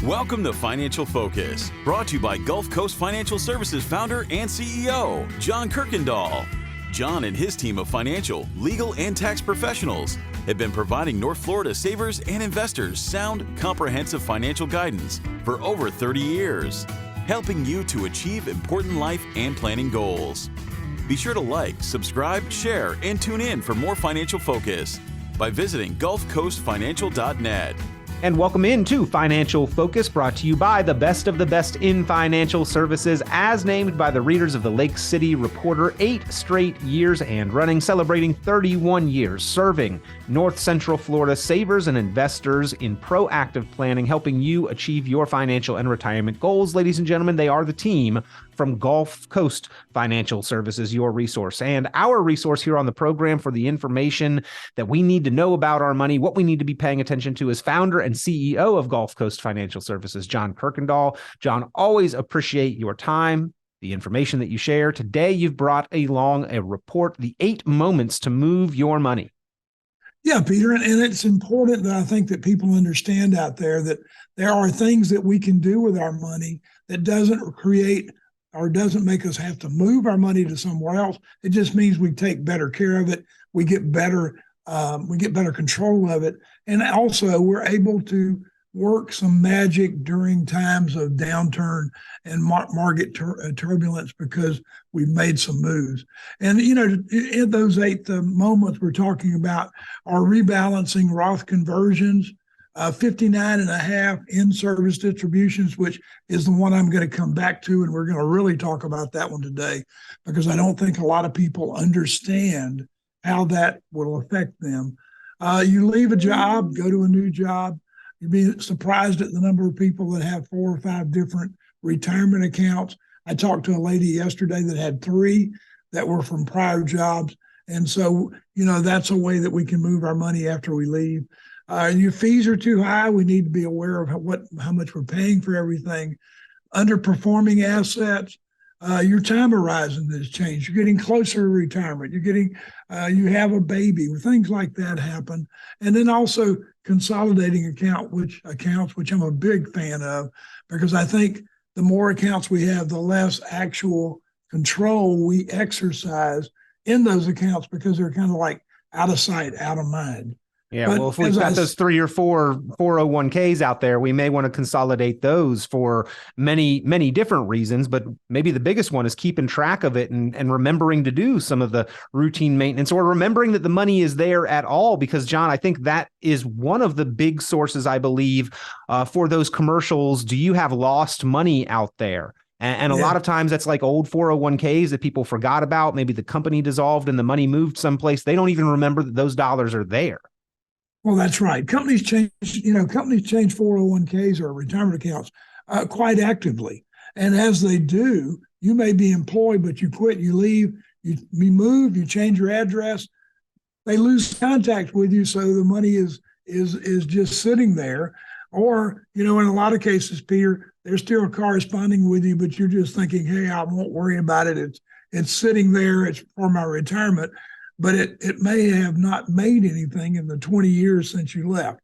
Welcome to Financial Focus, brought to you by GulfCoast Financial Services founder and CEO, John Kuykendall. John and his team of financial, legal, and tax professionals have been providing North Florida savers and investors sound, comprehensive financial guidance for over 30 years, helping you to achieve important life and planning goals. Be sure to like, subscribe, share, and tune in for more Financial Focus by visiting GulfCoastFinancial.net. And welcome into Financial Focus, brought to you by the best of the best in financial services, as named by the readers of the Lake City Reporter, 8 straight years and running, celebrating 31 years serving North Central Florida savers and investors in proactive planning, helping you achieve your financial and retirement goals. Ladies and gentlemen, they are the team from GulfCoast Financial Services, your resource and our resource here on the program for the information that we need to know about our money, what we need to be paying attention to, is founder and CEO of GulfCoast Financial Services, John Kuykendall. John, always appreciate your time, the information that you share. Today, you've brought along a report, the 8 moments to move your money. Yeah, Peter, and it's important that I think that people understand out there that there are things that we can do with our money that doesn't create or doesn't make us have to move our money to somewhere else. It just means we take better care of it. We get better control of it. And also we're able to work some magic during times of downturn and market turbulence because we've made some moves. And, in those 8 moments we're talking about are rebalancing Roth conversions, 59.5 in-service distributions, which is the one I'm going to come back to, and we're going to really talk about that one today because I don't think a lot of people understand how that will affect them. You leave a job, go to a new job. You'd be surprised at the number of people that have 4 or 5 different retirement accounts. I talked to a lady yesterday that had 3 that were from prior jobs. And so, that's a way that we can move our money after we leave. Your fees are too high. We need to be aware of how much we're paying for everything. Underperforming assets, your time horizon has changed. You're getting closer to retirement. You have a baby. Things like that happen. And then also consolidating accounts, which I'm a big fan of, because I think the more accounts we have, the less actual control we exercise in those accounts because they're kind of like out of sight, out of mind. Yeah, well, if we've got those 3 or 4 401ks out there, we may want to consolidate those for many, many different reasons. But maybe the biggest one is keeping track of it and remembering to do some of the routine maintenance, or remembering that the money is there at all. Because, John, I think that is one of the big sources, I believe, for those commercials. Do you have lost money out there? And a lot of times that's like old 401ks that people forgot about. Maybe the company dissolved and the money moved someplace. They don't even remember that those dollars are there. Well, that's right. Companies change 401ks or retirement accounts quite actively. And as they do, you may be employed, but you quit, you leave, you move, you change your address. They lose contact with you, so the money is just sitting there. Or, in a lot of cases, Peter, they're still corresponding with you, but you're just thinking, hey, I won't worry about it. It's sitting there. It's for my retirement. But it may have not made anything in the 20 years since you left.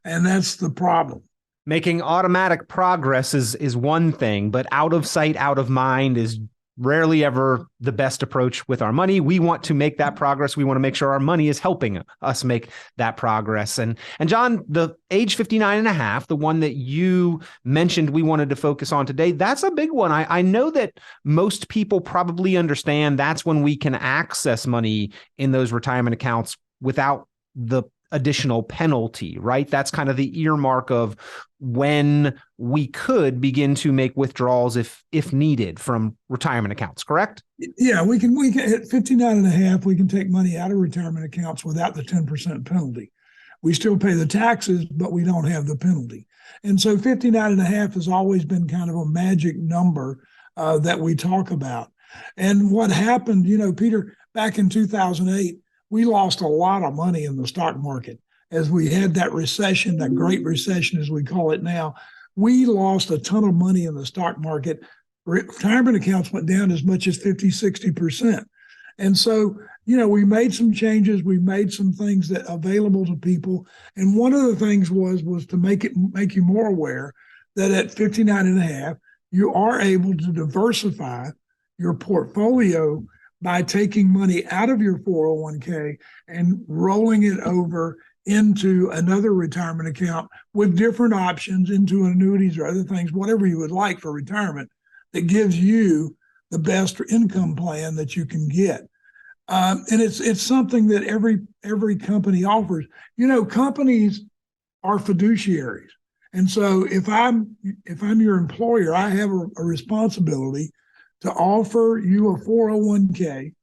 And that's the problem. Making automatic progress is one thing, but out of sight, out of mind is rarely ever the best approach with our money. We want to make that progress. We want to make sure our money is helping us make that progress. And John, the age 59.5, the one that you mentioned we wanted to focus on today, that's a big one. I know that most people probably understand that's when we can access money in those retirement accounts without the additional penalty, right? That's kind of the earmark of when we could begin to make withdrawals if needed from retirement accounts, correct? Yeah, we can at 59.5, we can take money out of retirement accounts without the 10% penalty. We still pay the taxes, but we don't have the penalty. And so 59.5 has always been kind of a magic number that we talk about. And what happened, Peter, back in 2008, we lost a lot of money in the stock market as we had that recession, that great recession, as we call it now. We lost a ton of money in the stock market. Retirement accounts went down as much as 50-60%. And so, we made some changes. We made some things that available to people. And one of the things was to make you more aware that at 59 and a half, you are able to diversify your portfolio by taking money out of your 401k and rolling it over into another retirement account with different options into annuities or other things, whatever you would like for retirement, that gives you the best income plan that you can get. And it's something that every company offers. Companies are fiduciaries. And so if I'm your employer, I have a responsibility to offer you a 401k.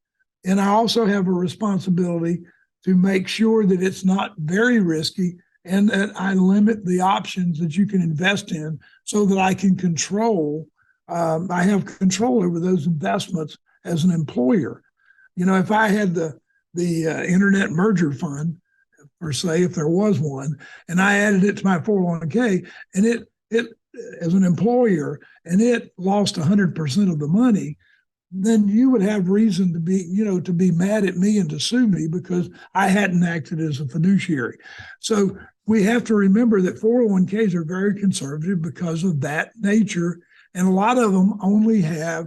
And I also have a responsibility to make sure that it's not very risky and that I limit the options that you can invest in so that I can I have control over those investments as an employer. If I had the internet merger fund, per se, if there was one, and I added it to my 401k, and it as an employer, and it lost 100% of the money, then you would have reason to be mad at me and to sue me because I hadn't acted as a fiduciary. So we have to remember that 401ks are very conservative because of that nature, and a lot of them only have,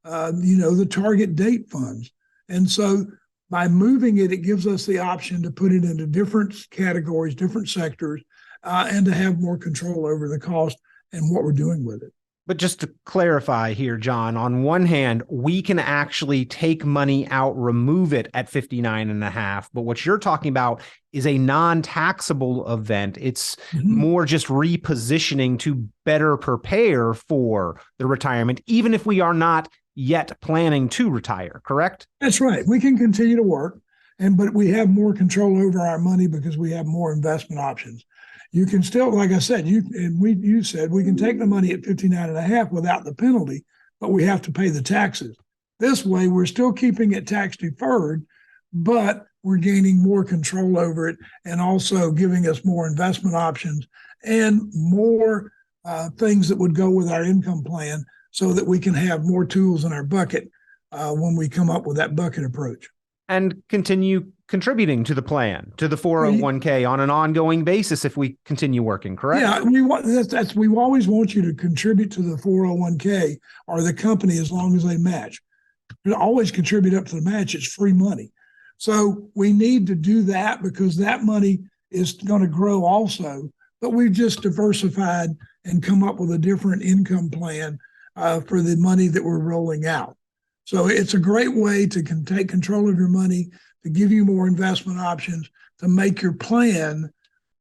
the target date funds. And so by moving it, it gives us the option to put it into different categories, different sectors, and to have more control over the cost and what we're doing with it. But just to clarify here, John, on one hand, we can actually take money out, remove it at 59 and a half. But what you're talking about is a non-taxable event. It's more just repositioning to better prepare for the retirement, even if we are not yet planning to retire, correct? That's right. We can continue to work, but we have more control over our money because we have more investment options. You can still, like I said, you said we can take the money at 59 and a half without the penalty, but we have to pay the taxes. This way, we're still keeping it tax deferred, but we're gaining more control over it and also giving us more investment options and more things that would go with our income plan so that we can have more tools in our bucket when we come up with that bucket approach. And continue contributing to the plan, to the 401k on an ongoing basis if we continue working, correct? Yeah, we always want you to contribute to the 401k or the company as long as they match. You always contribute up to the match. It's free money. So we need to do that because that money is going to grow also. But we've just diversified and come up with a different income plan for the money that we're rolling out. So it's a great way to take control of your money, to give you more investment options, to make your plan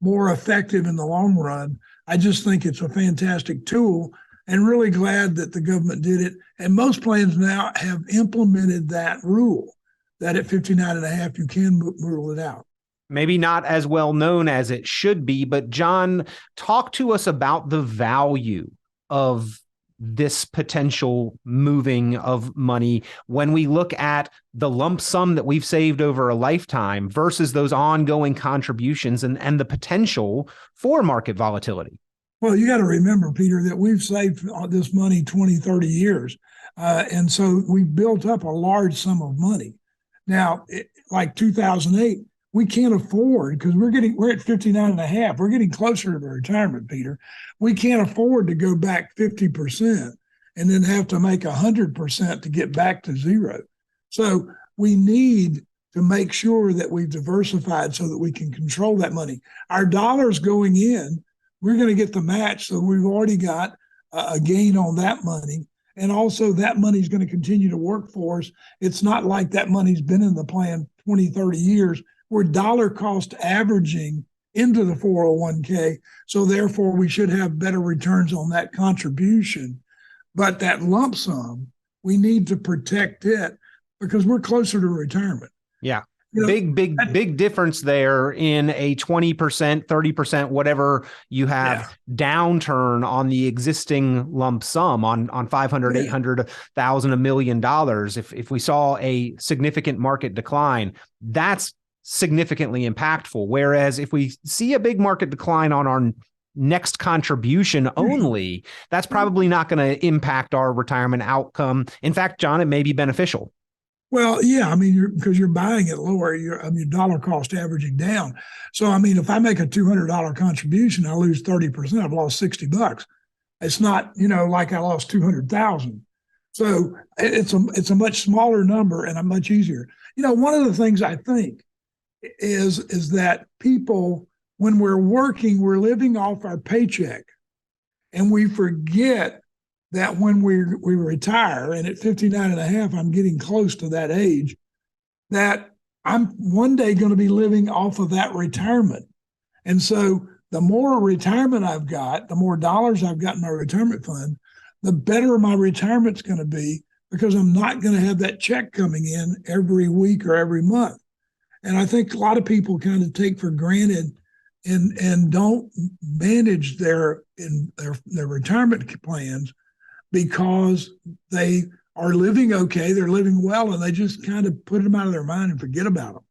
more effective in the long run. I just think it's a fantastic tool and really glad that the government did it. And most plans now have implemented that rule that at 59 and a half, you can rule it out. Maybe not as well known as it should be, but John, talk to us about the value of this potential moving of money when we look at the lump sum that we've saved over a lifetime versus those ongoing contributions and the potential for market volatility. Well, you got to remember, Peter, that we've saved this money 20, 30 years. And so we built up a large sum of money. Now, like 2008, we can't afford, because we're at 59 and a half. We're getting closer to the retirement, Peter. We can't afford to go back 50% and then have to make 100% to get back to zero. So we need to make sure that we've diversified so that we can control that money. Our dollars going in, we're going to get the match. So we've already got a gain on that money. And also that money is going to continue to work for us. It's not like that money's been in the plan 20, 30 years. We're dollar cost averaging into the 401k. So therefore we should have better returns on that contribution. But that lump sum, we need to protect it because we're closer to retirement. Yeah. Big difference there in a 20%, 30%, whatever you have downturn on the existing lump sum on 500, 800,000, $1 million. If we saw a significant market decline, that's significantly impactful. Whereas if we see a big market decline on our next contribution only, that's probably not going to impact our retirement outcome. In fact, John, it may be beneficial. Well, yeah, I mean, because you're buying it lower, dollar cost averaging down. So, I mean, if I make a $200 contribution, I lose 30%, I've lost $60. It's not, like I lost 200,000. So it's a much smaller number and a much easier. One of the things I think is that people, when we're working, we're living off our paycheck, and we forget that when we retire, and at 59 and a half, I'm getting close to that age, that I'm one day going to be living off of that retirement. And so the more retirement I've got, the more dollars I've got in my retirement fund, the better my retirement's going to be, because I'm not going to have that check coming in every week or every month. And I think a lot of people kind of take for granted and don't manage their retirement plans because they are living okay, they're living well, and they just kind of put them out of their mind and forget about them.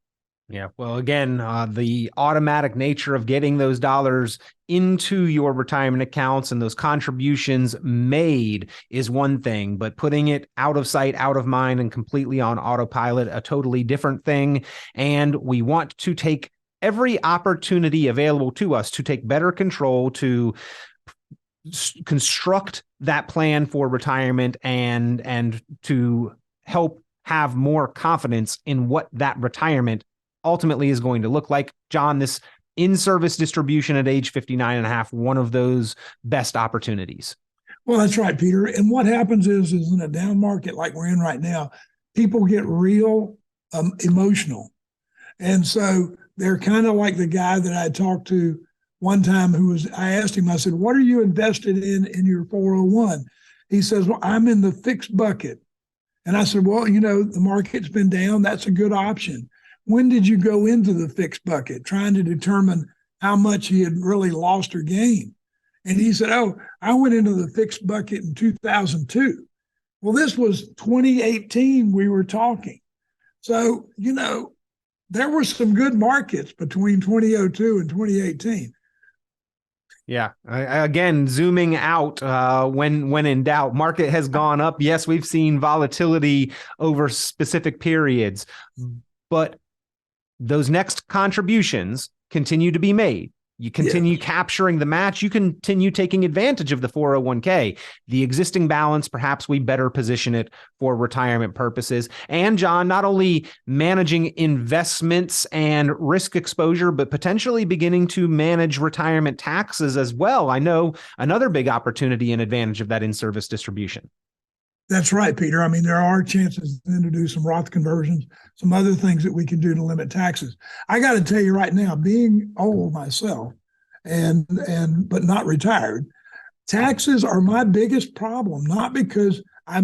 Yeah. Well, again, the automatic nature of getting those dollars into your retirement accounts and those contributions made is one thing, but putting it out of sight, out of mind, and completely on autopilot, a totally different thing. And we want to take every opportunity available to us to take better control, to construct that plan for retirement, and to help have more confidence in what that retirement ultimately is going to look like. John, this in-service distribution at age 59 and a half, one of those best opportunities. Well, that's right, Peter. And what happens is in a down market like we're in right now, people get real emotional. And so they're kind of like the guy that I talked to one time I asked him, I said, what are you invested in your 401? He says, well, I'm in the fixed bucket. And I said, well, the market's been down. That's a good option. When did you go into the fixed bucket, trying to determine how much he had really lost or gained? And he said, oh, I went into the fixed bucket in 2002. Well, this was 2018 we were talking. So, there were some good markets between 2002 and 2018. Yeah. Again, zooming out, when in doubt, market has gone up. Yes, we've seen volatility over specific periods, but those next contributions continue to be made. You continue capturing the match. You continue taking advantage of the 401k. The existing balance, perhaps we better position it for retirement purposes. And John, not only managing investments and risk exposure, but potentially beginning to manage retirement taxes as well. I know another big opportunity and advantage of that in-service distribution. That's right, Peter. I mean, there are chances then to do some Roth conversions, some other things that we can do to limit taxes. I got to tell you right now, being old myself but not retired, taxes are my biggest problem, not because I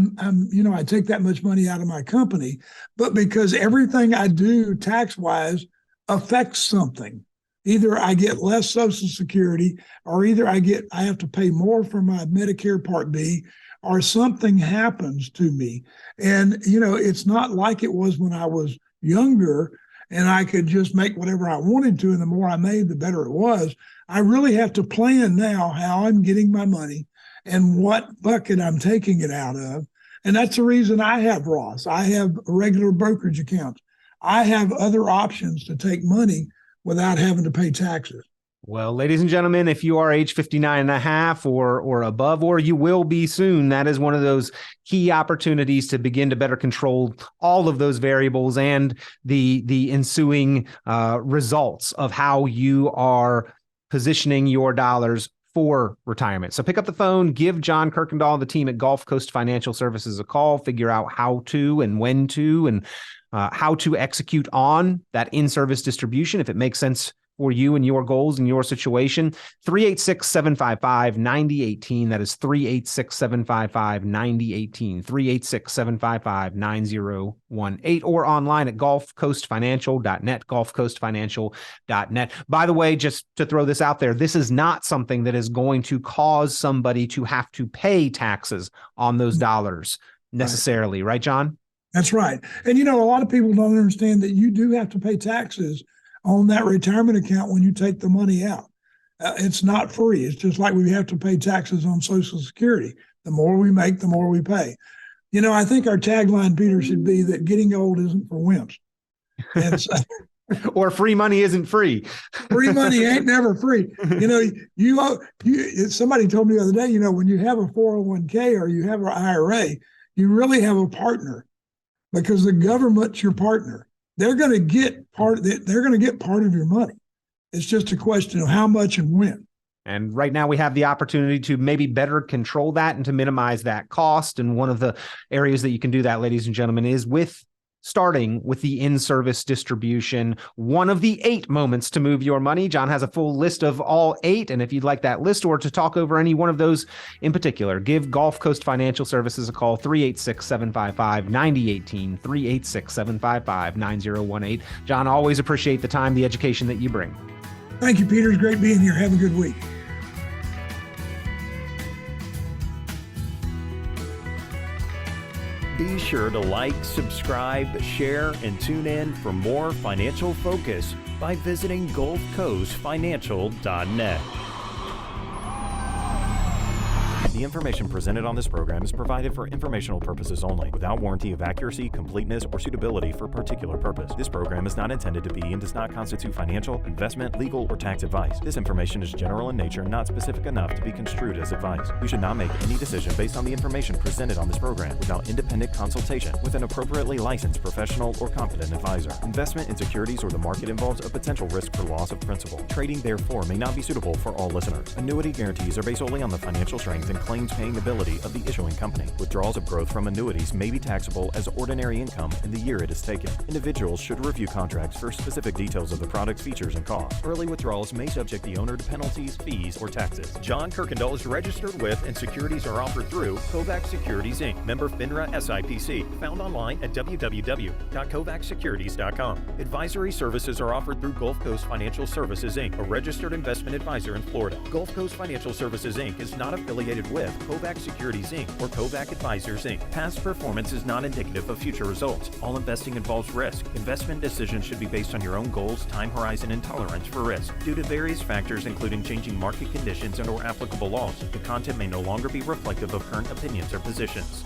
take that much money out of my company, but because everything I do tax-wise affects something. Either I get less Social Security, or either I have to pay more for my Medicare Part B, or something happens to me. And, it's not like it was when I was younger and I could just make whatever I wanted to. And the more I made, the better it was. I really have to plan now how I'm getting my money and what bucket I'm taking it out of. And that's the reason I have Roths. I have regular brokerage accounts. I have other options to take money without having to pay taxes. Well, ladies and gentlemen, if you are age 59 and a half or above, or you will be soon, that is one of those key opportunities to begin to better control all of those variables and the ensuing results of how you are positioning your dollars for retirement. So pick up the phone, give John Kuykendall and the team at GulfCoast Financial Services a call, figure out how to and when to and how to execute on that in-service distribution if it makes sense for you and your goals and your situation. 386-755-9018. That is 386-755-9018. 386-755-9018, or online at gulfcoastfinancial.net, gulfcoastfinancial.net. By the way, just to throw this out there, this is not something that is going to cause somebody to have to pay taxes on those dollars necessarily, right, John? That's right. And, a lot of people don't understand that you do have to pay taxes on that retirement account when you take the money out. It's not free. It's just like we have to pay taxes on Social Security. The more we make, the more we pay. I think our tagline, Peter, should be that getting old isn't for wimps. And so, Or free money isn't free. Free money ain't never free. Somebody told me the other day, when you have a 401k or you have an IRA, you really have a partner because the government's your partner. They're going to get part of your money. It's just a question of how much and when. And right now we have the opportunity to maybe better control that and to minimize that cost. And one of the areas that you can do that, ladies and gentlemen, is starting with the in-service distribution, one of the 8 moments to move your money. John has a full list of all 8. And if you'd like that list or to talk over any one of those in particular, give GulfCoast Financial Services a call, 386-755-9018, 386-755-9018. John, always appreciate the time, the education that you bring. Thank you, Peter. It's great being here. Have a good week. Be sure to like, subscribe, share, and tune in for more financial focus by visiting GulfCoastFinancial.net. The information presented on this program is provided for informational purposes only, without warranty of accuracy, completeness, or suitability for a particular purpose. This program is not intended to be and does not constitute financial, investment, legal, or tax advice. This information is general in nature and not specific enough to be construed as advice. You should not make any decision based on the information presented on this program without independent consultation with an appropriately licensed professional or competent advisor. Investment in securities or the market involves a potential risk for loss of principal. Trading, therefore, may not be suitable for all listeners. Annuity guarantees are based solely on the financial strength and claims-paying ability of the issuing company. Withdrawals of growth from annuities may be taxable as ordinary income in the year it is taken. Individuals should review contracts for specific details of the product's features and costs. Early withdrawals may subject the owner to penalties, fees, or taxes. John Kuykendall is registered with and securities are offered through Kovac Securities, Inc., member FINRA SIPC, found online at www.kovacsecurities.com. Advisory services are offered through GulfCoast Financial Services, Inc., a registered investment advisor in Florida. GulfCoast Financial Services, Inc. is not affiliated with Kovac Securities, Inc. or Kovac Advisors, Inc. Past performance is not indicative of future results. All investing involves risk. Investment decisions should be based on your own goals, time horizon, and tolerance for risk. Due to various factors, including changing market conditions and/or applicable laws, the content may no longer be reflective of current opinions or positions.